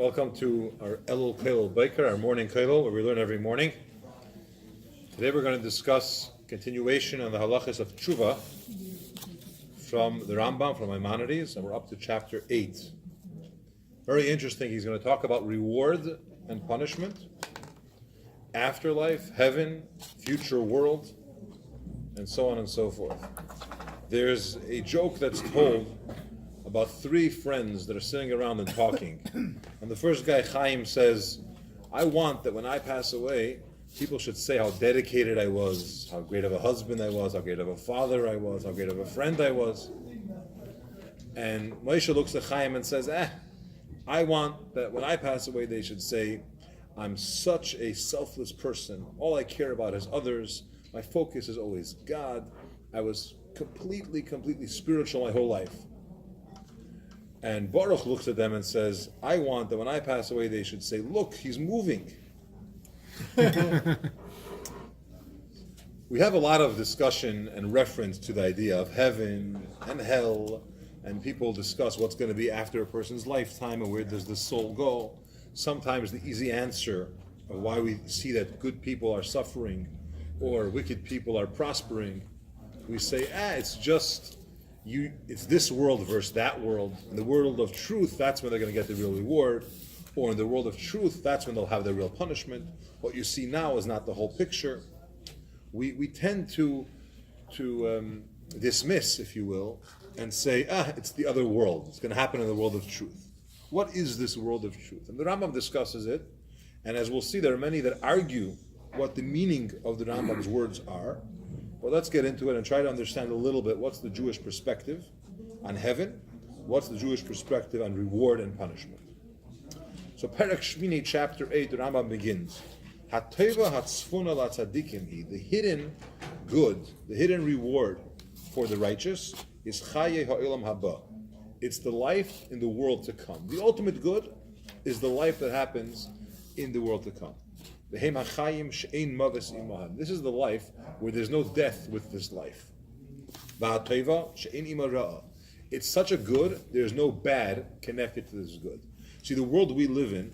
Welcome to our Elul Kollel Baker, our morning Kollel, where we learn every morning. Today we're going to discuss continuation on the halachas of Tshuvah from the Rambam, from Maimonides, and we're up to chapter 8. Very interesting. He's going to talk about reward and punishment, afterlife, heaven, future world, and so on and so forth. There's a joke that's told about three friends that are sitting around and talking. And the first guy, Chaim, says, I want that when I pass away, people should say how dedicated I was, how great of a husband I was, how great of a father I was, how great of a friend I was. And Moshe looks at Chaim and says, I want that when I pass away, they should say, I'm such a selfless person. All I care about is others. My focus is always God. I was completely spiritual my whole life. And Baruch looks at them and says, I want that when I pass away, they should say, look, he's moving. We have a lot of discussion and reference to the idea of heaven and hell, and people discuss what's going to be after a person's lifetime and where does the soul go. Sometimes the easy answer of why we see that good people are suffering or wicked people are prospering, we say, it's just it's this world versus that world. In the world of truth, that's when they're going to get the real reward. Or in the world of truth, that's when they'll have the real punishment. What you see now is not the whole picture. We tend to dismiss, if you will, and say, it's the other world. It's going to happen in the world of truth. What is this world of truth? And the Rambam discusses it. And as we'll see, there are many that argue what the meaning of the Rambam's words are. Well, let's get into it and try to understand a little bit what's the Jewish perspective on heaven, what's the Jewish perspective on reward and punishment. So Perek Shmini, chapter 8, the Rambam begins, HaTeva HaTzfuna LaTzadikim, the hidden good, the hidden reward for the righteous is Chaye Ha'olam Haba. It's the life in the world to come. The ultimate good is the life that happens in the world to come. This is the life where there's no death with this life. It's such a good, there's no bad connected to this good. See, the world we live in,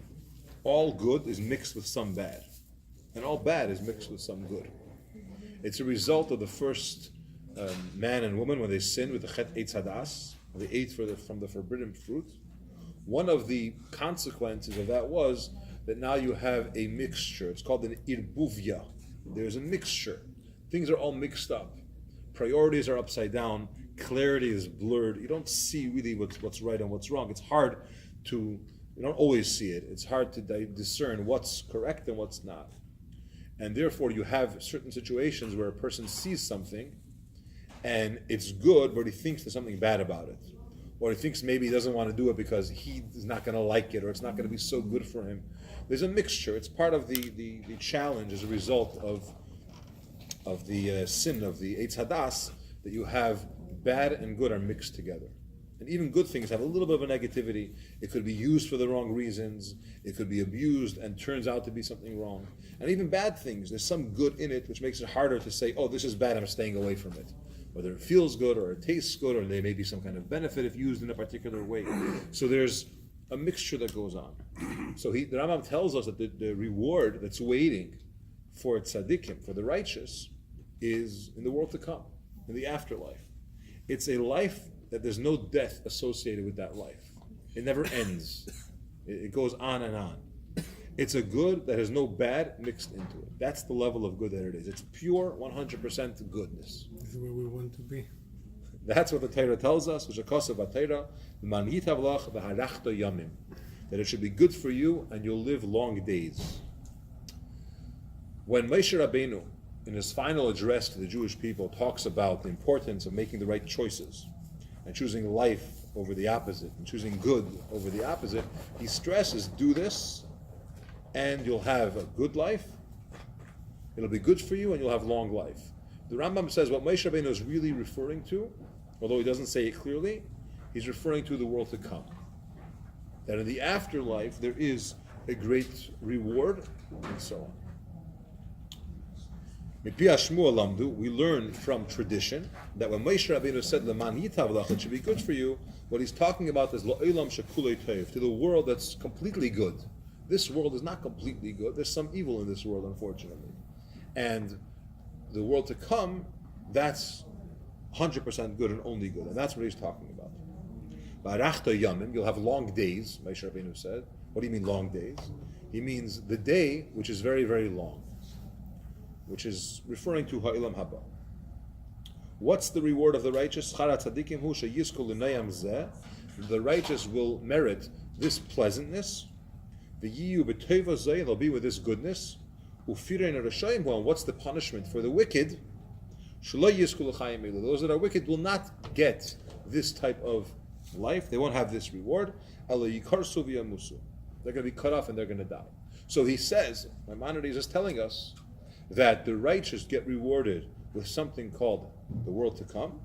all good is mixed with some bad. And all bad is mixed with some good. It's a result of the first man and woman when they sinned with the Chet Eitz Hadas, they ate from the forbidden fruit. One of the consequences of that was that now you have a mixture. It's called an irbuvya. There's a mixture. Things are all mixed up. Priorities are upside down. Clarity is blurred. You don't see really what's right and what's wrong. It's hard you don't always see it. It's hard to discern what's correct and what's not. And therefore you have certain situations where a person sees something and it's good, but he thinks there's something bad about it. Or he thinks maybe he doesn't want to do it because he is not going to like it or it's not going to be so good for him. There's a mixture. It's part of the challenge as a result of the sin of the Eitz Hadas, that you have bad and good are mixed together. And even good things have a little bit of a negativity. It could be used for the wrong reasons. It could be abused and turns out to be something wrong. And even bad things, there's some good in it which makes it harder to say, this is bad, I'm staying away from it. Whether it feels good or it tastes good or there may be some kind of benefit if used in a particular way. So there's a mixture that goes on. So the Rambam tells us that the reward that's waiting for tzaddikim, for the righteous, is in the world to come, in the afterlife. It's a life that there's no death associated with that life. It never ends. It goes on and on. It's a good that has no bad mixed into it. That's the level of good that it is. It's pure 100% goodness. This is where we want to be. That's what the Torah tells us, that it should be good for you and you'll live long days. When Moshe Rabbeinu, in his final address to the Jewish people, talks about the importance of making the right choices and choosing life over the opposite and choosing good over the opposite, he stresses, do this and you'll have a good life, it'll be good for you and you'll have long life. The Rambam says what Moshe Rabbeinu is really referring to, although he doesn't say it clearly, he's referring to the world to come. That in the afterlife there is a great reward and so on. We learn from tradition that when Moshe Rabbeinu said "Leman yitav lach," it should be good for you. What he's talking about is la'olam shekulei tov, to the world that's completely good. This world is not completely good. There's some evil in this world, unfortunately, and the world to come, that's 100% good and only good, and that's what he's talking about. Ba'arachta yamim, you'll have long days. Moshe Rabbeinu said. What do you mean long days? He means the day which is very, very long, which is referring to ha'ilam haba. What's the reward of the righteous? The righteous will merit this pleasantness. They'll be with this goodness. And what's the punishment for the wicked? Those that are wicked will not get this type of life. They won't have this reward. They're going to be cut off and they're going to die. So he says, Maimonides is telling us that the righteous get rewarded with something called the world to come,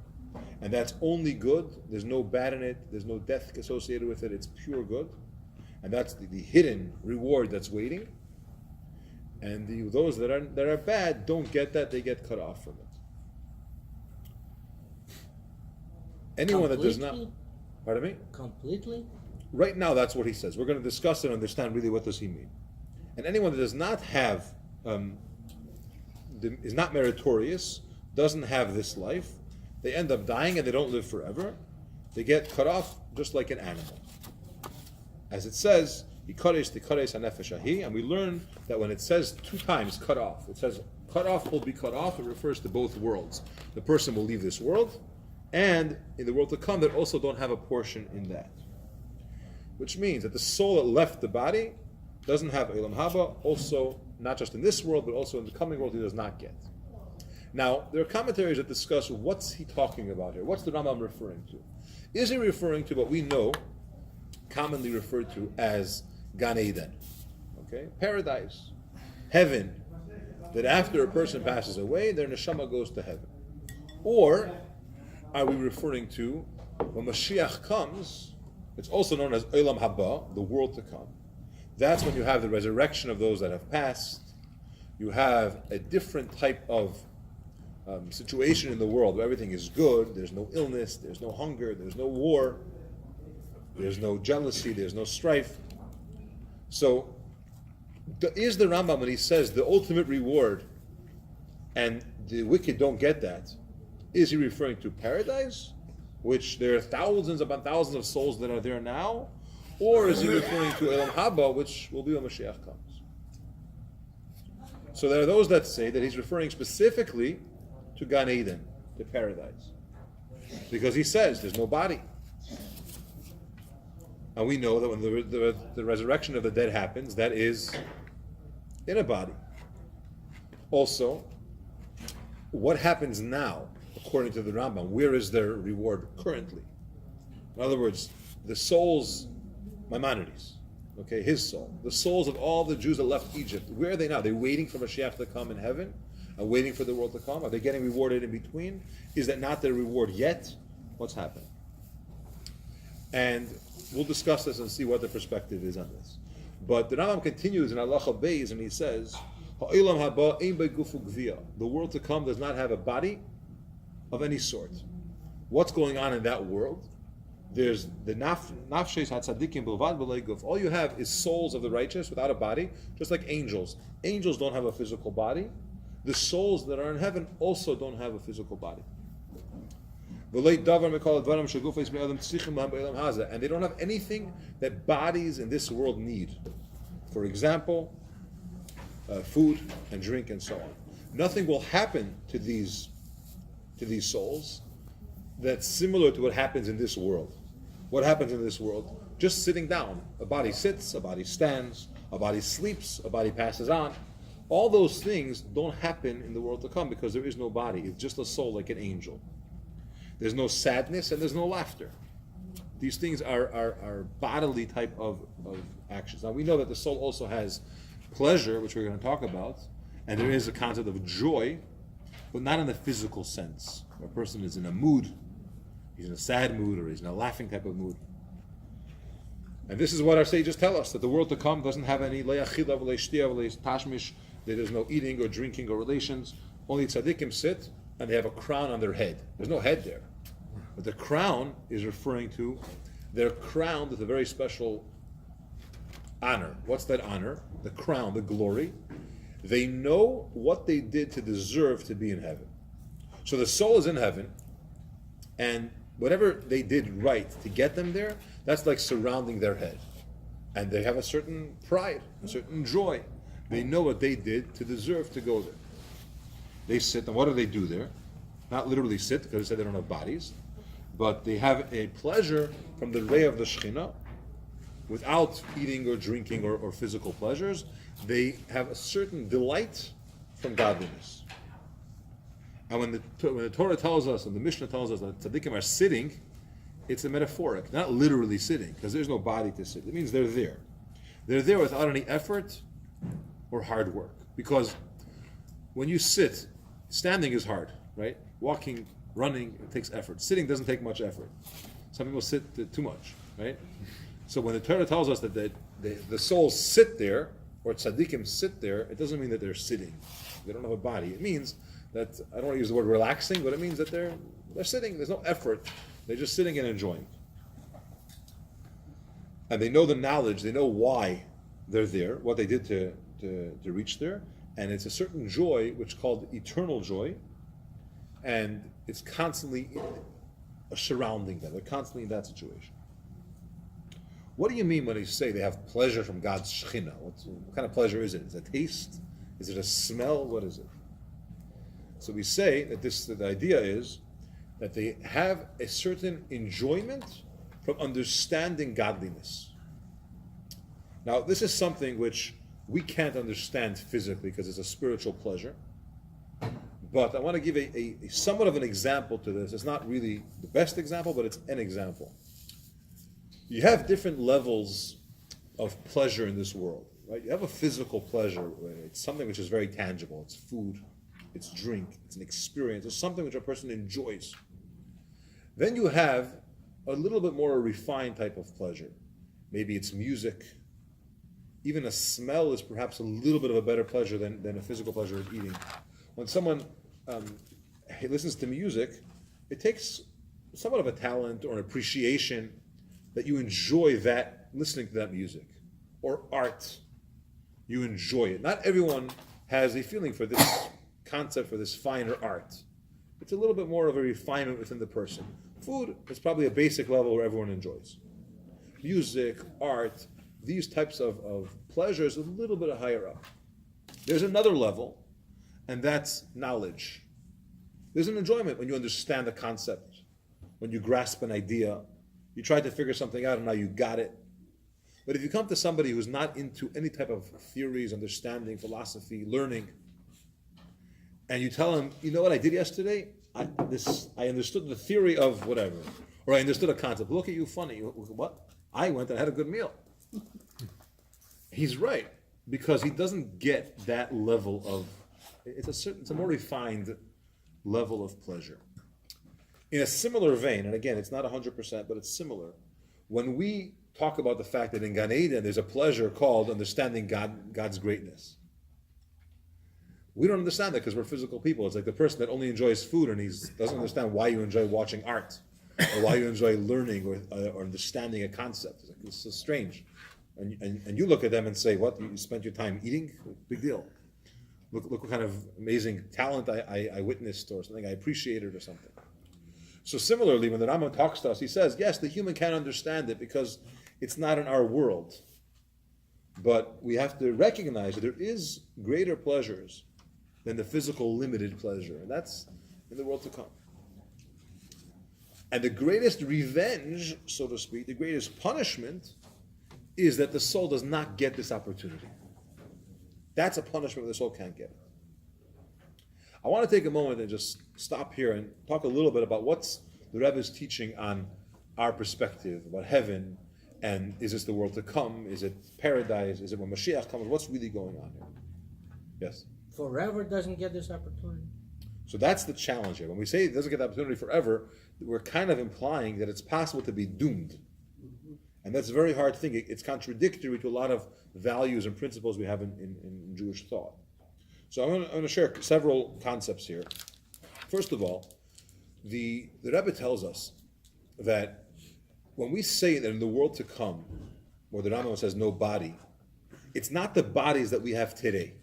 and that's only good. There's no bad in it. There's no death associated with it. It's pure good, and that's the hidden reward that's waiting. And those that are bad don't get that; they get cut off from it. Anyone that does not, pardon me, completely. Right now, that's what he says. We're going to discuss and understand really what does he mean. And anyone that does not have, is not meritorious, doesn't have this life, they end up dying and they don't live forever. They get cut off just like an animal. As it says, and we learn that when it says 2 times cut off, it says cut off will be cut off, it refers to both worlds. The person will leave this world, and in the world to come, they also don't have a portion in that. Which means that the soul that left the body doesn't have Olam Haba, also not just in this world, but also in the coming world he does not get. Now, there are commentaries that discuss what's he talking about here. What's the Rambam referring to? Is he referring to what we know, commonly referred to as Gan Eden, okay, paradise, heaven, that after a person passes away, their neshama goes to heaven? Or are we referring to when Mashiach comes? It's also known as Olam Haba, the world to come. That's when you have the resurrection of those that have passed. You have a different type of situation in the world where everything is good. There's no illness, there's no hunger, there's no war, there's no jealousy, there's no strife. So, is the Rambam, when he says the ultimate reward and the wicked don't get that, is he referring to paradise, which there are thousands upon thousands of souls that are there now? Or is he referring to Olam Haba, which will be when Mashiach comes? So there are those that say that he's referring specifically to Gan Eden, to paradise. Because he says there's no body. And we know that when the resurrection of the dead happens, that is in a body. Also, what happens now, according to the Rambam? Where is their reward currently? In other words, the souls, Maimonides, okay, his soul, the souls of all the Jews that left Egypt, where are they now? They're waiting for Mashiach to come in heaven, and waiting for the world to come? Are they getting rewarded in between? Is that not their reward yet? What's happening? And we'll discuss this and see what the perspective is on this. But the Rambam continues in Halacha Beis, and he says, "Ha'olam haba ein begufu gvia." The world to come does not have a body of any sort. What's going on in that world? There's the nafshes hatzadikim bilvad b'lei guf. All you have is souls of the righteous without a body, just like angels. Angels don't have a physical body. The souls that are in heaven also don't have a physical body. And they don't have anything that bodies in this world need. For example, food and drink and so on. Nothing will happen to these souls that's similar to what happens in this world. What happens in this world? Just sitting down. A body sits, a body stands, a body sleeps, a body passes on. All those things don't happen in the world to come because there is no body. It's just a soul like an angel. There's no sadness and there's no laughter. These things are bodily type of actions. Now we know that the soul also has pleasure, which we're going to talk about, and there is a concept of joy, but not in the physical sense. A person is in a mood, he's in a sad mood, or he's in a laughing type of mood. And this is what our sages tell us, that the world to come doesn't have any le'achila v'le'shtia v'le'tashmish, there is no eating or drinking or relations. Only tzaddikim sit and they have a crown on their head. There's no head there. But the crown is referring to they're crowned with a very special honor. What's that honor? The crown, the glory. They know what they did to deserve to be in heaven. So the soul is in heaven, and whatever they did right to get them there, that's like surrounding their head. And they have a certain pride, a certain joy. They know what they did to deserve to go there. They sit, and what do they do there? Not literally sit, because they said they don't have bodies, but they have a pleasure from the ray of the Shekhinah without eating or drinking or physical pleasures. They have a certain delight from godliness. And when the Torah tells us, and the Mishnah tells us that tzaddikim are sitting, it's a metaphoric, not literally sitting, because there's no body to sit. It means they're there. They're there without any effort or hard work. Because when you sit, standing is hard, right? Walking, running, it takes effort. Sitting doesn't take much effort. Some people sit too much, right? So when the Torah tells us that the souls sit there, or tzaddikim sit there, it doesn't mean that they're sitting. They don't have a body. It means that, I don't want to use the word relaxing, but it means that they're sitting. There's no effort. They're just sitting and enjoying. And they know the knowledge, they know why they're there, what they did to reach there, and it's a certain joy which is called eternal joy, and it's constantly surrounding them. They're constantly in that situation. What do you mean when you say they have pleasure from God's Shekhinah? What kind of pleasure is it? Is it a taste? Is it a smell? What is it? So we say that the idea is that they have a certain enjoyment from understanding godliness. Now, this is something which we can't understand physically because it's a spiritual pleasure. But I want to give a somewhat of an example to this. It's not really the best example, but it's an example. You have different levels of pleasure in this world, right? You have a physical pleasure. It's something which is very tangible. It's food, it's drink, it's an experience. It's something which a person enjoys. Then you have a little bit more refined type of pleasure. Maybe it's music. Even a smell is perhaps a little bit of a better pleasure than a physical pleasure of eating. When someone listens to music, it takes somewhat of a talent or an appreciation that you enjoy that, listening to that music. Or art, you enjoy it. Not everyone has a feeling for this concept, for this finer art. It's a little bit more of a refinement within the person. Food is probably a basic level where everyone enjoys. Music, art, these types of pleasures a little bit higher up. There's another level, and that's knowledge. There's an enjoyment when you understand the concept, when you grasp an idea, you tried to figure something out and now you got it. But if you come to somebody who's not into any type of theories, understanding, philosophy, learning, and you tell him, you know what I did yesterday? I understood the theory of whatever, or I understood a concept. Look at you funny. What? I went and had a good meal. He's right, because he doesn't get that level of, it's a more refined level of pleasure. In a similar vein, and again, it's not 100%, but it's similar. When we talk about the fact that in Gan Eden there's a pleasure called understanding God's greatness, we don't understand that because we're physical people. It's like the person that only enjoys food and he doesn't understand why you enjoy watching art, or why you enjoy learning or understanding a concept. It's like, it's so strange. And you look at them and say, what, you spent your time eating? Big deal. Look what kind of amazing talent I witnessed, or something I appreciated or something. So similarly, when the Rambam talks to us, he says, yes, the human can't understand it because it's not in our world. But we have to recognize that there is greater pleasures than the physical limited pleasure. And that's in the world to come. And the greatest revenge, so to speak, the greatest punishment is that the soul does not get this opportunity. That's a punishment the soul can't get. I want to take a moment and just stop here and talk a little bit about what's the Rebbe's teaching on our perspective about heaven, and is this the world to come? Is it paradise? Is it when Mashiach comes? What's really going on here? Yes? Forever doesn't get this opportunity. So that's the challenge here. When we say it doesn't get the opportunity forever, we're kind of implying that it's possible to be doomed. And that's a very hard thing. It's contradictory to a lot of values and principles we have in Jewish thought. So I'm going to share several concepts here. First of all, the Rebbe tells us that when we say that in the world to come, where the Rambam says no body, it's not the bodies that we have today.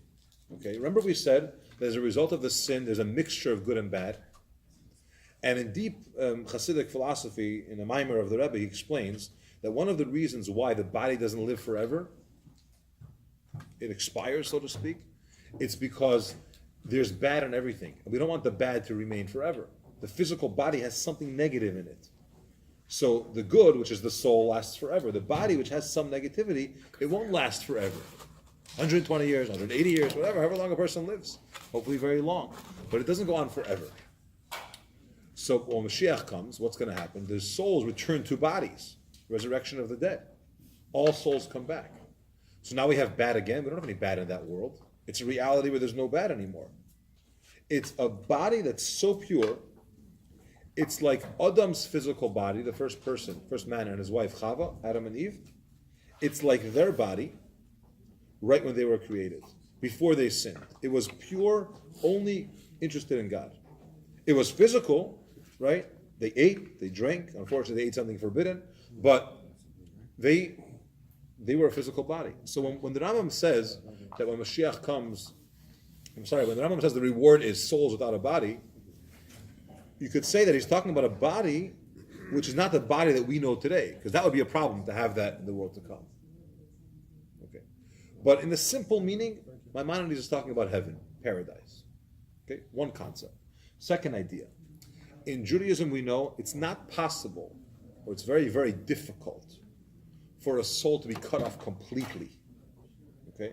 Okay, remember we said that as a result of the sin, there's a mixture of good and bad. And in deep Chasidic philosophy, in a mimer of the Rebbe, he explains that one of the reasons why the body doesn't live forever, it expires, so to speak, it's because there's bad in everything. And we don't want the bad to remain forever. The physical body has something negative in it. So the good, which is the soul, lasts forever. The body, which has some negativity, it won't last forever. 120 years, 180 years, whatever, however long a person lives. Hopefully very long. But it doesn't go on forever. So when Mashiach comes, what's going to happen? The souls return to bodies. Resurrection of the dead. All souls come back. So now we have bad again. We don't have any bad in that world. It's a reality where there's no bad anymore. It's a body that's so pure. It's like Adam's physical body, the first person, first man and his wife Chava, Adam and Eve. It's like their body right when they were created, before they sinned. It was pure, only interested in God. It was physical, right? They ate, they drank. Unfortunately, they ate something forbidden, but they were a physical body. So when the Rambam says that when Mashiach comes, when the Rambam says the reward is souls without a body, you could say that he's talking about a body which is not the body that we know today, because that would be a problem to have that in the world to come. Okay, but in the simple meaning, Maimonides is talking about heaven, paradise. Okay, one concept. Second idea. In Judaism, we know it's not possible, or it's very, very difficult for a soul to be cut off completely. Okay?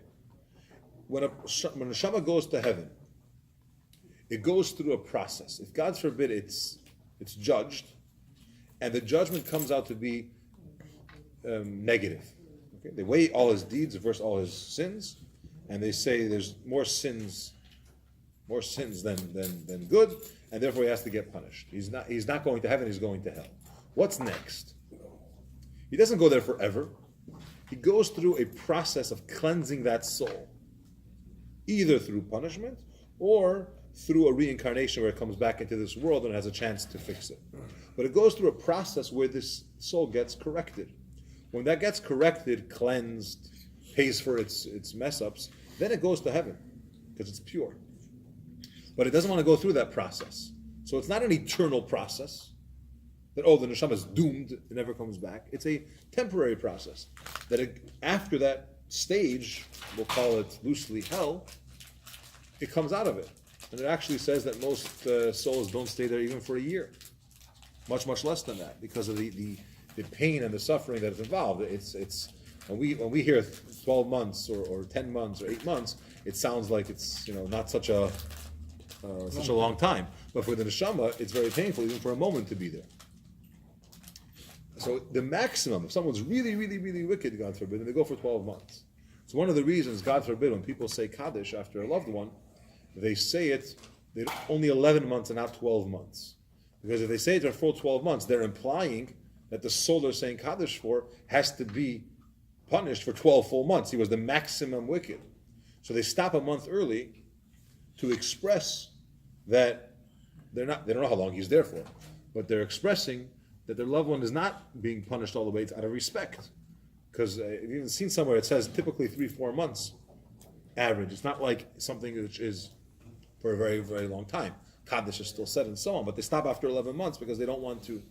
When a neshama goes to heaven, it goes through a process. If God forbid it's judged, and the judgment comes out to be negative. Okay? They weigh all his deeds versus all his sins, and they say there's more sins than good, and therefore he has to get punished. He's not going to heaven, he's going to hell. What's next? He doesn't go there forever. He goes through a process of cleansing that soul, either through punishment or through a reincarnation where it comes back into this world and has a chance to fix it. But it goes through a process where this soul gets corrected. When that gets corrected, cleansed, pays for its mess-ups, then it goes to heaven, because it's pure. But it doesn't want to go through that process. So it's not an eternal process, that, the neshama is doomed, it never comes back. It's a temporary process. That after that stage, we'll call it loosely hell, it comes out of it. And it actually says that most souls don't stay there even for a year. Much, much less than that, because of the pain and the suffering that is involved. It's when we hear 12 months or 10 months or 8 months, it sounds like it's not such a long time. But for the neshama, it's very painful even for a moment to be there. So the maximum, if someone's really, really, really wicked, God forbid, and they go for 12 months. So one of the reasons, God forbid, when people say Kaddish after a loved one, they say it only 11 months and not 12 months. Because if they say it for full 12 months, they're implying that the soul they're saying Kaddish for has to be punished for 12 full months. He was the maximum wicked. So they stop a month early to express that they don't know how long he's there for, but they're expressing that their loved one is not being punished all the way out of respect. Because you've even seen somewhere it says typically 3-4 months average. It's not like something which is for a very, very long time. Kaddish is still said and so on, but they stop after 11 months because they don't want to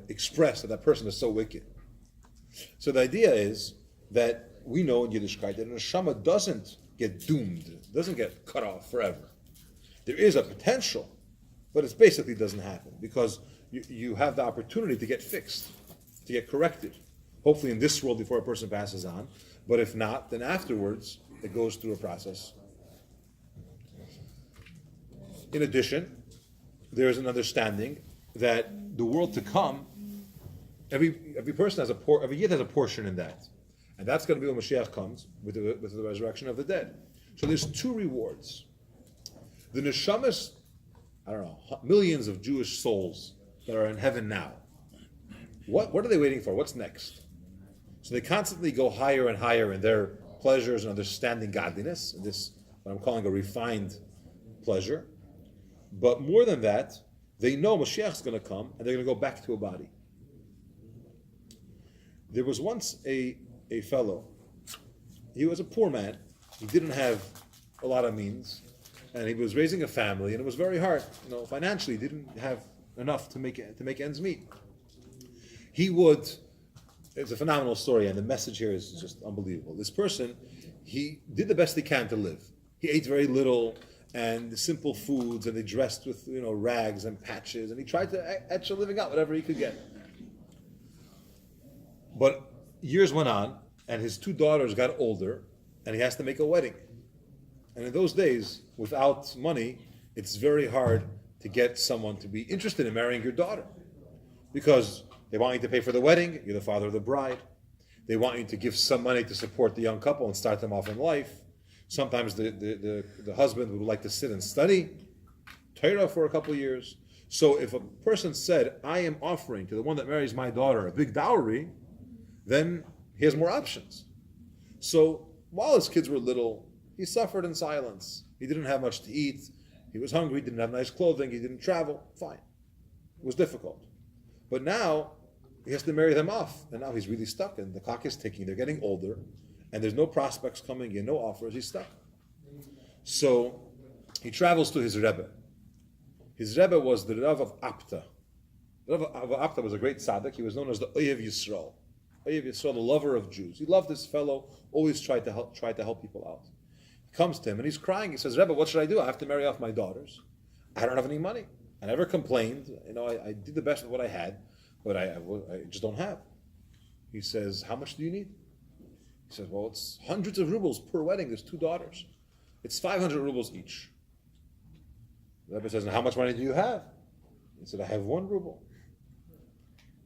express that person is so wicked. So the idea is that we know in Yiddishkeit that a neshama doesn't get doomed, doesn't get cut off forever. There is a potential, but it basically doesn't happen because you have the opportunity to get fixed, to get corrected. Hopefully in this world before a person passes on, but if not, then afterwards it goes through a process. In addition, there is an understanding that the world to come, every person has every yid has a portion in that, and that's going to be when Mashiach comes with the resurrection of the dead. So there's two rewards. The neshamas, millions of Jewish souls that are in heaven now. What are they waiting for? What's next? So they constantly go higher and higher in their pleasures and understanding godliness, in this what I'm calling a refined pleasure. But more than that, they know Mashiach's going to come and they're going to go back to a body. There was once a fellow. He was a poor man. He didn't have a lot of means, and he was raising a family, and it was very hard. Financially, he didn't have enough to make ends meet. It's a phenomenal story, and the message here is just unbelievable. This person, he did the best he can to live. He ate very little and simple foods, and they dressed with rags and patches, and he tried to etch a living out whatever he could get. But years went on, and his 2 daughters got older, and he has to make a wedding. And in those days, without money, it's very hard to get someone to be interested in marrying your daughter, because they want you to pay for the wedding, you're the father of the bride. They want you to give some money to support the young couple and start them off in life. Sometimes the husband would like to sit and study Torah for a couple of years. So if a person said, I am offering to the one that marries my daughter a big dowry, then he has more options. So while his kids were little, he suffered in silence. He didn't have much to eat. He was hungry, didn't have nice clothing, he didn't travel. Fine. It was difficult. But now he has to marry them off. And now he's really stuck, and the clock is ticking. They're getting older, and there's no prospects coming in, no offers. He's stuck. So he travels to his Rebbe. His Rebbe was the Rabbi of Apta. The Rabbi of Apta was a great tzaddik. He was known as the Wavy Straw. Wavy Straw, the lover of Jews. He loved this fellow, always tried to help people out. He comes to him and he's crying. He says, Rebbe, what should I do? I have to marry off my daughters. I don't have any money. I never complained. I did the best with what I had, but I just don't have. He says, how much do you need? He says, well, it's hundreds of rubles per wedding. There's 2 daughters. It's 500 rubles each. The Rebbe says, and how much money do you have? He said, I have 1 ruble.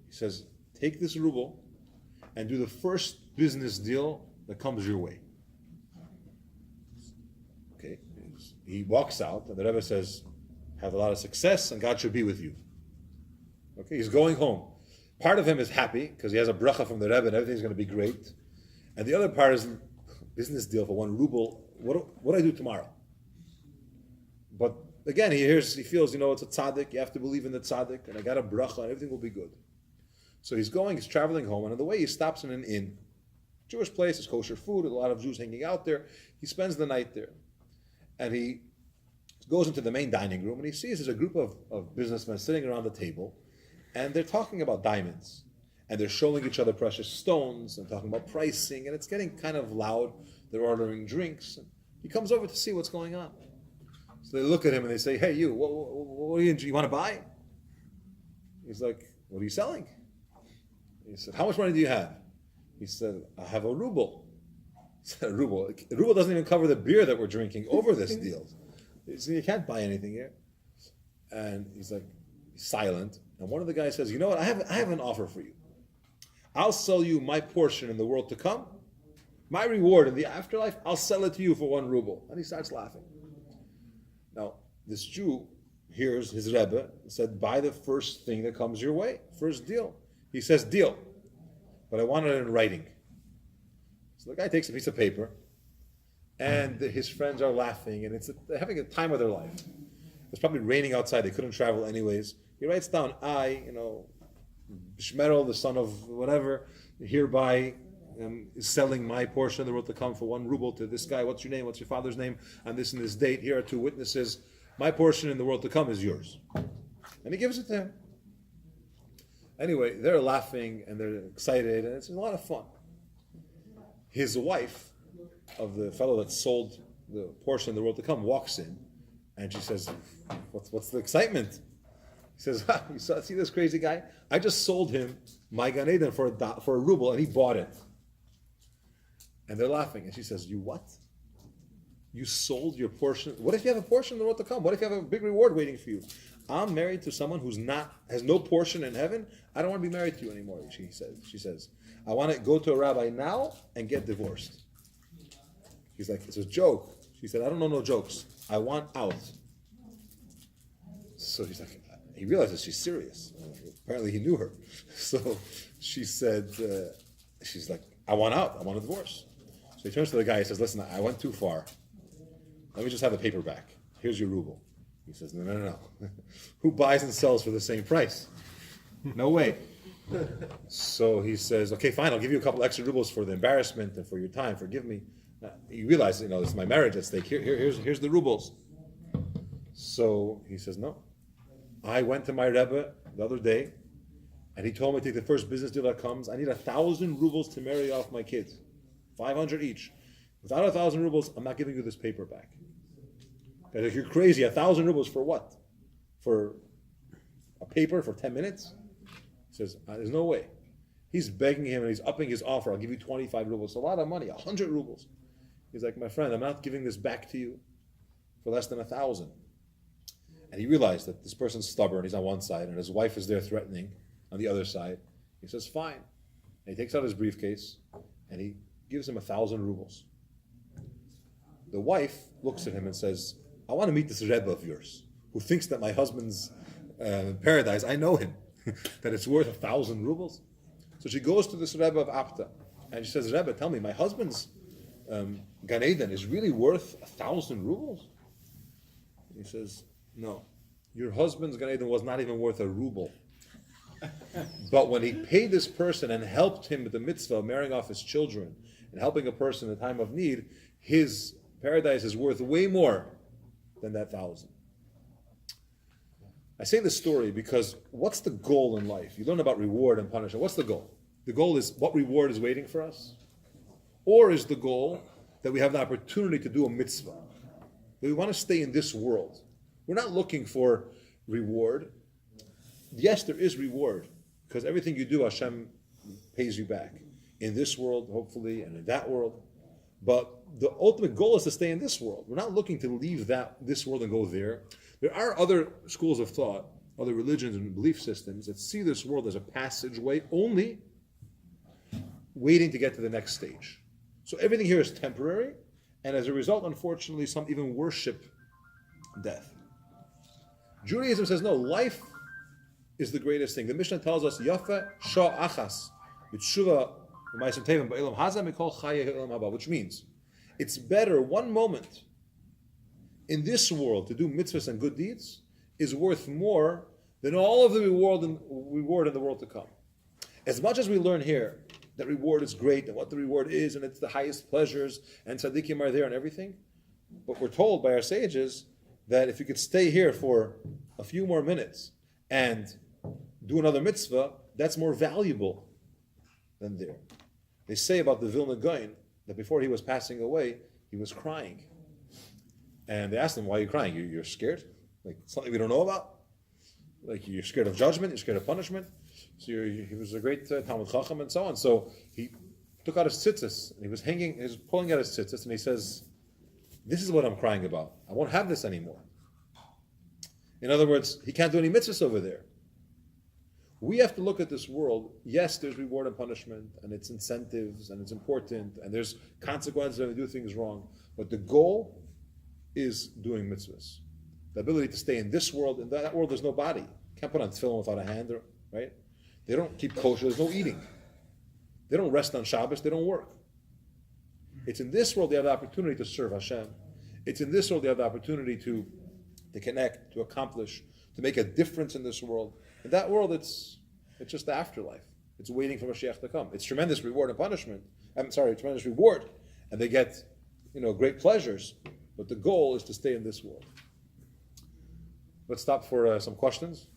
He says, take this ruble and do the first business deal that comes your way. Okay. He walks out, and the Rebbe says, have a lot of success, and God should be with you. Okay, he's going home. Part of him is happy, because he has a bracha from the Rebbe, and everything's going to be great. And the other part is business deal for 1 ruble. What do I do tomorrow? But again, he feels, it's a tzaddik, you have to believe in the tzaddik, and I got a bracha, and everything will be good. So he's traveling home, and on the way he stops in an inn. Jewish place, it's kosher food, a lot of Jews hanging out there. He spends the night there. And he goes into the main dining room, and he sees there's a group of businessmen sitting around the table, and they're talking about diamonds. And they're showing each other precious stones, and talking about pricing, and it's getting kind of loud. They're ordering drinks. And he comes over to see what's going on. So they look at him and they say, hey, you, what you want to buy? He's like, what are you selling? He said, how much money do you have? He said, I have a ruble. He said, a ruble? A ruble doesn't even cover the beer that we're drinking over this deal. He said, you can't buy anything here. And he's like, silent. And one of the guys says, you know what, I have an offer for you. I'll sell you my portion in the world to come. My reward in the afterlife, I'll sell it to you for 1 ruble. And he starts laughing. Now, this Jew hears his Rebbe said, buy the first thing that comes your way. First deal. He says, deal. But I want it in writing. So the guy takes a piece of paper, and his friends are laughing, and they're having a time of their life. It's probably raining outside. They couldn't travel anyways. He writes down, I, Shmerel, the son of whatever, hereby is selling my portion of the world to come for 1 ruble to this guy. What's your name? What's your father's name? On this and this date. Here are 2 witnesses. My portion in the world to come is yours. And he gives it to him. Anyway, they're laughing and they're excited, and it's a lot of fun. His wife, of the fellow that sold the portion of the world to come, walks in, and she says, what's the excitement? He says, you see this crazy guy? I just sold him my Gan Eden for a ruble, and he bought it. And they're laughing, and she says, you what? You sold your portion? What if you have a portion in the world to come? What if you have a big reward waiting for you? I'm married to someone who's has no portion in heaven. I don't want to be married to you anymore, she says. I want to go to a rabbi now and get divorced. He's like, it's a joke. She said, I don't know no jokes. I want out. So he's like, he realizes she's serious. Apparently he knew her. So she said, she's like, I want out. I want a divorce. So he turns to the guy and says, listen, I went too far. let me just have the paper back. Here's your ruble. He says, no. Who buys and sells for the same price? No way. So he says, okay, fine, I'll give you a couple extra rubles for the embarrassment and for your time. Forgive me. You realize, it's my marriage at stake. Here's the rubles. So he says, no. I went to my Rebbe the other day, and he told me to take the first business deal that comes. I need 1,000 rubles to marry off my kids. 500 each. Without 1,000 rubles, I'm not giving you this paper back. Like, you're crazy. 1,000 rubles for what? For a paper for 10 minutes? He says, there's no way. He's begging him and he's upping his offer. I'll give you 25 rubles. It's a lot of money, 100 rubles. He's like, my friend, I'm not giving this back to you for less than 1,000. And he realized that this person's stubborn. He's on one side, and his wife is there threatening on the other side. He says, fine. And he takes out his briefcase, and he gives him 1,000 rubles. The wife looks at him and says, I want to meet this Rebbe of yours, who thinks that my husband's paradise, I know him, that it's worth 1,000 rubles. So she goes to this Rebbe of Apta, and she says, Rebbe, tell me, my husband's Gan Eden is really worth 1,000 rubles? He says, no, your husband's Gan Eden was not even worth a ruble. But when he paid this person and helped him with the mitzvah of marrying off his children and helping a person in a time of need, his paradise is worth way more than that 1,000. I say this story because what's the goal in life? You learn about reward and punishment. What's the goal? The goal is what reward is waiting for us? Or is the goal that we have the opportunity to do a mitzvah? That we want to stay in this world. We're not looking for reward. Yes, there is reward, because everything you do, Hashem pays you back. In this world, hopefully, and in that world. But the ultimate goal is to stay in this world. We're not looking to leave this world and go there. There are other schools of thought, other religions and belief systems that see this world as a passageway only, waiting to get to the next stage. So everything here is temporary, and as a result, unfortunately, some even worship death. Judaism says, no, life is the greatest thing. The Mishnah tells us, Yafa Shah Achas, Tshuvah, which means it's better one moment in this world to do mitzvahs and good deeds is worth more than all of the reward in the world to come. As much as we learn here that reward is great and what the reward is and it's the highest pleasures and tzaddikim are there and everything, but we're told by our sages that if you could stay here for a few more minutes and do another mitzvah, that's more valuable than there. They say about the Vilna Gaon that before he was passing away, he was crying. And they asked him, why are you crying? You're scared? Like something we don't know about? Like you're scared of judgment? You're scared of punishment? So he was a great Talmud Chacham and so on. So he took out his tzitzis, and he was pulling out his tzitzis, and he says, this is what I'm crying about. I won't have this anymore. In other words, he can't do any mitzvahs over there. We have to look at this world. Yes, there's reward and punishment, and it's incentives, and it's important, and there's consequences when we do things wrong. But the goal is doing mitzvahs. The ability to stay in this world. In that world, there's no body. Can't put on tefillin without a hand, right? They don't keep kosher. There's no eating. They don't rest on Shabbos. They don't work. It's in this world they have the opportunity to serve Hashem. It's in this world they have the opportunity to connect, to accomplish, to make a difference in this world. In that world, it's just the afterlife. It's waiting for Mashiach to come. It's tremendous reward and punishment. Tremendous reward, and they get, great pleasures. But the goal is to stay in this world. Let's stop for some questions.